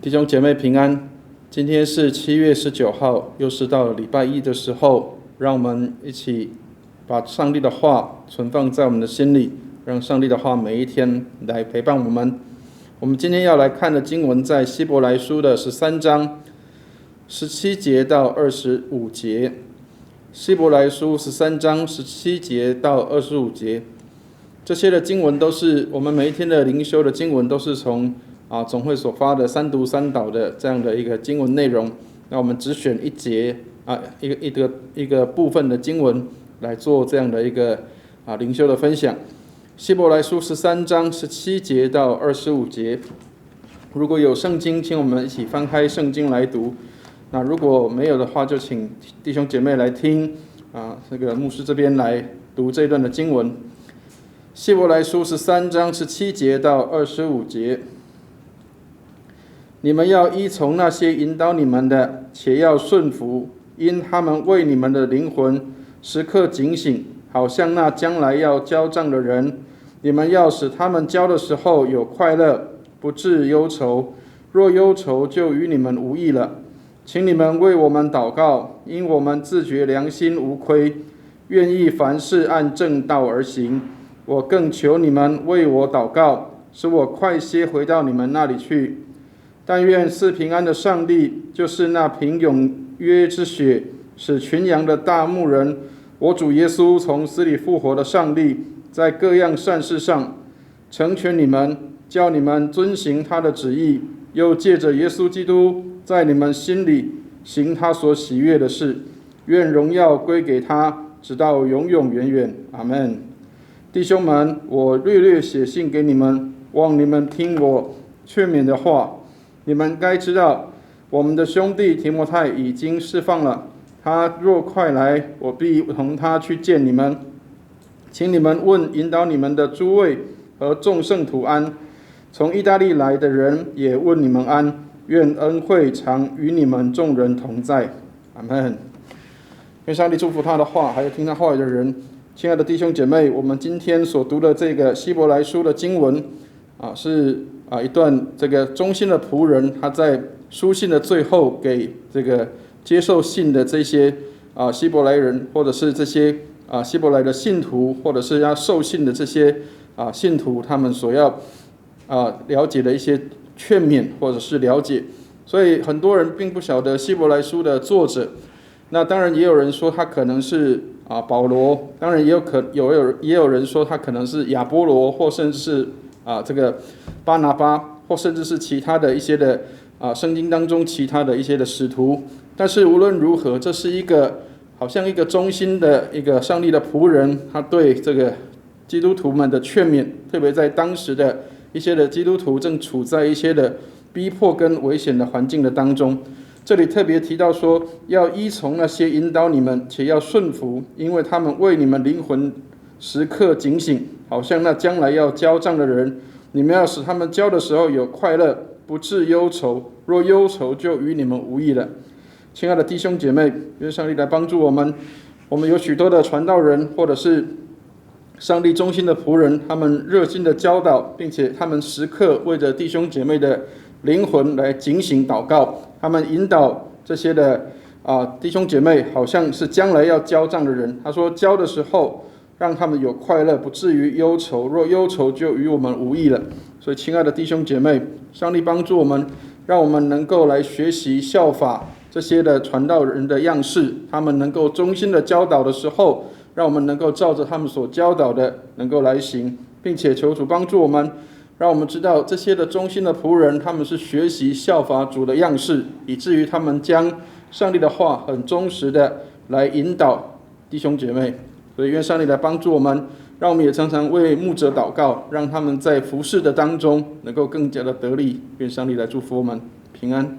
弟兄姐妹平安，今天是7月19号，又是到了礼拜一的时候，让我们一起把上帝的话存放在我们的心里，让上帝的话每一天来陪伴我们。我们今天要来看的经文在希伯来书的13章17节到25节。希伯来书13章17节到25节，这些的经文都是我们每一天的灵修的经文，都是从总会所发的三读三导的这样的一个经文内容。那我们只选一节一个部分的经文来做这样的一个灵修的分享。希伯来书13章17节到25节。如果有圣经，请我们一起翻开圣经来读。那如果没有的话，就请弟兄姐妹来听这个牧师这边来读这一段的经文。希伯来书13章17节到25节。你们要依从那些引导你们的，且要顺服，因他们为你们的灵魂时刻警醒，好像那将来要交账的人。你们要使他们交的时候有快乐，不致忧愁，若忧愁，就与你们无益了。请你们为我们祷告，因我们自觉良心无亏，愿意凡事按正道而行。我更求你们为我祷告，使我快些回到你们那里去。但愿赐平安的上帝，就是那凭永约之血使群羊的大牧人，我主耶稣从死里复活的上帝，在各样善事上成全你们，叫你们遵行他的旨意，又借着耶稣基督在你们心里行他所喜悦的事。愿荣耀归给他，直到永永远远。阿们。弟兄们，我略略写信给你们，望你们听我劝勉的话。你们该知道，我们的兄弟提摩太已经释放了，他若快来，我必同他去见你们。请你们问引导你们的诸位和众圣徒安。从意大利来的人也问你们安。愿恩惠常与你们众人同在。阿们。愿上帝祝福他的话，还有听他话语的人。亲爱的弟兄姐妹，我们今天所读的这个希伯来书的经文是一段这个忠心的仆人，他在书信的最后给这个接受信的这些希伯来人，或者是这些希伯来的信徒，或者是要受信的这些信徒，他们所要了解的一些劝勉或者是了解。所以很多人并不晓得希伯来书的作者。那当然也有人说他可能是保罗，当然也有人说他可能是亚波罗，或甚至是这个巴拿巴，或甚至是其他的一些的圣经当中其他的一些的使徒。但是无论如何，这是一个好像一个忠心的一个上帝的仆人，他对这个基督徒们的劝勉，特别在当时的一些的基督徒正处在一些的逼迫跟危险的环境的当中。这里特别提到说，要依从那些引导你们，且要顺服，因为他们为你们灵魂时刻警醒，好像那将来要交账的人。你们要使他们交的时候有快乐，不致忧愁，若忧愁，就与你们无益了。亲爱的弟兄姐妹，愿上帝来帮助我们。我们有许多的传道人，或者是上帝忠心的仆人，他们热心的教导，并且他们时刻为着弟兄姐妹的灵魂来警醒祷告。他们引导这些的弟兄姐妹，好像是将来要交账的人。他说，交的时候让他们有快乐，不至于忧愁，若忧愁，就与我们无益了。所以亲爱的弟兄姐妹，上帝帮助我们，让我们能够来学习效法这些的传道人的样式。他们能够忠心的教导的时候，让我们能够照着他们所教导的能够来行，并且求主帮助我们，让我们知道这些的忠心的仆人，他们是学习效法主的样式，以至于他们将上帝的话很忠实的来引导弟兄姐妹。所以愿上帝来帮助我们，让我们也常常为牧者祷告，让他们在服事的当中能够更加的得力。愿上帝来祝福我们平安。